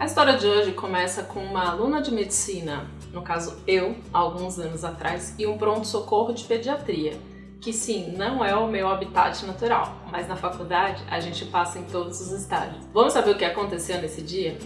A história de hoje começa com uma aluna de medicina, no caso eu, há alguns anos atrás, e um pronto-socorro de pediatria, que sim, não é o meu habitat natural, mas na faculdade a gente passa em todos os estágios. Vamos saber o que aconteceu nesse dia?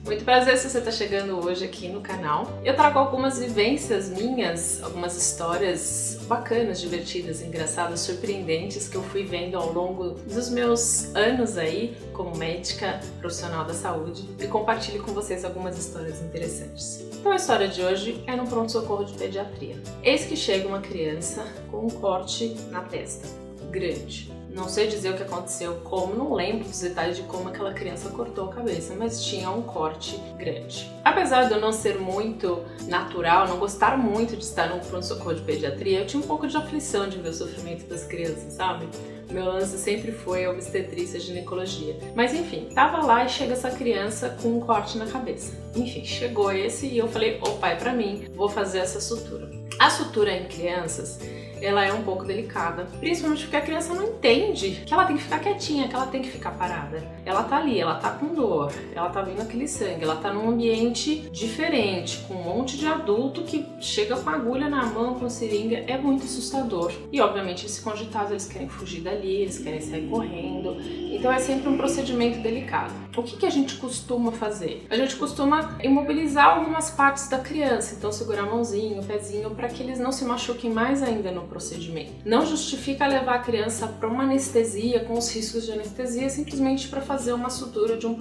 Muito prazer se você está chegando hoje aqui no canal. Eu trago algumas vivências minhas, algumas histórias bacanas, divertidas, engraçadas, surpreendentes que eu fui vendo ao longo dos meus anos aí como médica profissional da saúde e compartilho com vocês algumas histórias interessantes. Então a história de hoje é no pronto-socorro de pediatria. Eis que chega uma criança com um corte na testa, grande. Não sei dizer o que aconteceu, como, não lembro dos detalhes de como aquela criança cortou a cabeça, mas tinha um corte grande. Apesar de eu não ser muito natural, não gostar muito de estar no pronto-socorro de pediatria, eu tinha um pouco de aflição de ver o sofrimento das crianças, sabe? Meu lance sempre foi a obstetrícia e ginecologia. Mas enfim, tava lá e chega essa criança com um corte na cabeça. Enfim, chegou esse e eu falei, opa, é pra mim, vou fazer essa sutura. A sutura em crianças, ela é um pouco delicada, principalmente porque a criança não entende que ela tem que ficar quietinha, que ela tem que ficar parada. Ela tá ali, ela tá com dor, ela tá vendo aquele sangue, ela tá num ambiente diferente, com um monte de adulto que chega com agulha na mão, com seringa, é muito assustador. E obviamente eles ficam agitados, eles querem fugir dali, eles querem sair correndo, então é sempre um procedimento delicado. O que a gente costuma fazer? A gente costuma imobilizar algumas partes da criança, então segurar a mãozinha, o pezinho, para que eles não se machuquem mais ainda no procedimento. Não justifica levar a criança para uma anestesia com os riscos de anestesia simplesmente para fazer uma sutura de um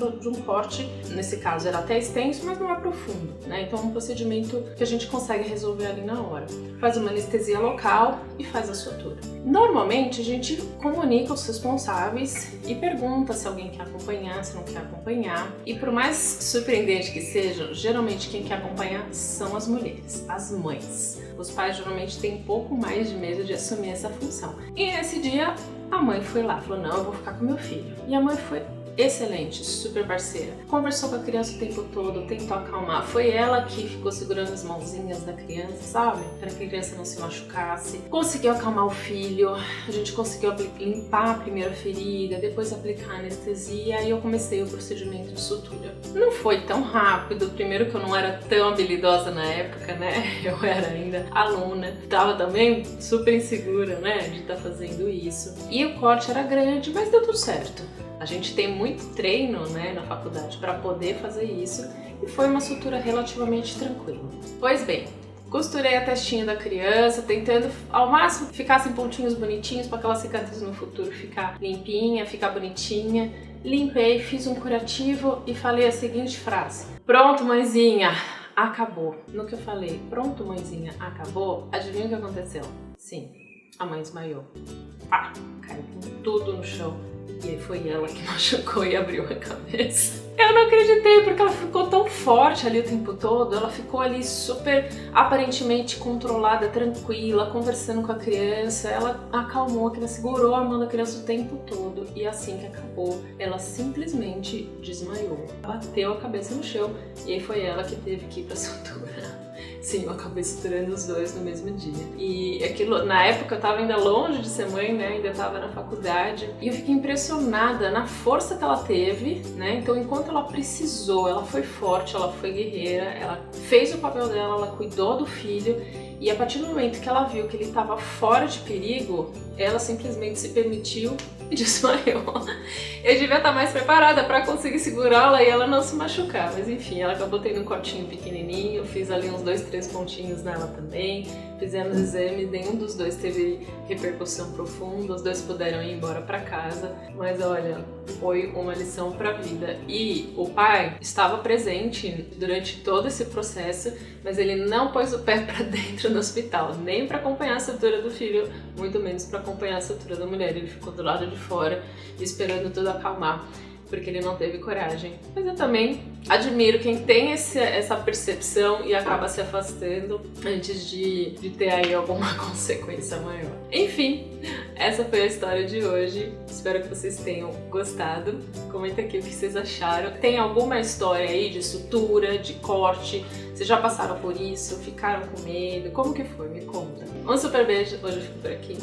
corte, nesse caso era até extenso, mas não é profundo, né? Então é um procedimento que a gente consegue resolver ali na hora. Faz uma anestesia local e faz a sutura. Normalmente a gente comunica os responsáveis e pergunta se alguém quer acompanhar, se não quer acompanhar. E por mais surpreendente que seja, geralmente quem quer acompanhar são as mulheres, as mães. Os pais geralmente têm um pouco mais de medo de assumir essa função. E nesse dia, a mãe foi lá, falou, não, eu vou ficar com meu filho. E a mãe foi excelente, super parceira. Conversou com a criança o tempo todo, tentou acalmar. Foi ela que ficou segurando as mãozinhas da criança, sabe? Para que a criança não se machucasse. Conseguiu acalmar o filho, a gente conseguiu limpar a primeira ferida, depois aplicar a anestesia e eu comecei o procedimento de sutura. Não foi tão rápido, primeiro que eu não era tão habilidosa na época, né? Eu era ainda aluna, tava também super insegura, né, de estar fazendo isso. E o corte era grande, mas deu tudo certo. A gente tem muito treino, né, na faculdade para poder fazer isso e foi uma sutura relativamente tranquila. Pois bem, costurei a testinha da criança, tentando ao máximo ficar sem pontinhos bonitinhos para aquela cicatriz no futuro ficar limpinha, ficar bonitinha. Limpei, fiz um curativo e falei a seguinte frase: pronto, mãezinha, acabou. No que eu falei, pronto, mãezinha, acabou, adivinha o que aconteceu? Sim, a mãe desmaiou. Pá, caiu com tudo no chão. E aí foi ela que machucou e abriu a cabeça. Eu não acreditei, porque ela ficou tão forte ali o tempo todo, ela ficou ali super, aparentemente controlada, tranquila, conversando com a criança, ela acalmou, ela segurou a mão da criança o tempo todo e assim que acabou, ela simplesmente desmaiou, bateu a cabeça no chão e aí foi ela que teve que ir pra sutura. Sim, eu acabei suturando os dois no mesmo dia. E aquilo, na época eu tava ainda longe de ser mãe, né? Ainda tava na faculdade. E eu fiquei impressionada na força que ela teve, né? Então, enquanto ela precisou, ela foi forte, ela foi guerreira, ela fez o papel dela, ela cuidou do filho. E a partir do momento que ela viu que ele estava fora de perigo, ela simplesmente se permitiu e desmaiou. Eu devia estar mais preparada para conseguir segurá-la e ela não se machucar, mas enfim, ela acabou tendo um cortinho pequenininho, fiz ali uns 2, 3 pontinhos nela também, fizemos exames, nenhum dos dois teve repercussão profunda, os dois puderam ir embora para casa, mas olha, foi uma lição para a vida. E o pai estava presente durante todo esse processo, mas ele não pôs o pé para dentro no hospital, nem para acompanhar a sutura do filho, muito menos para acompanhar a sutura da mulher. Ele ficou do lado de fora esperando tudo acalmar, porque ele não teve coragem. Mas eu também admiro quem tem essa percepção e acaba se afastando antes de ter aí alguma consequência maior. Enfim, essa foi a história de hoje. Espero que vocês tenham gostado. Comenta aqui o que vocês acharam. Tem alguma história aí de sutura, de corte? Vocês já passaram por isso? Ficaram com medo? Como que foi? Me conta. Um super beijo. Hoje eu fico por aqui.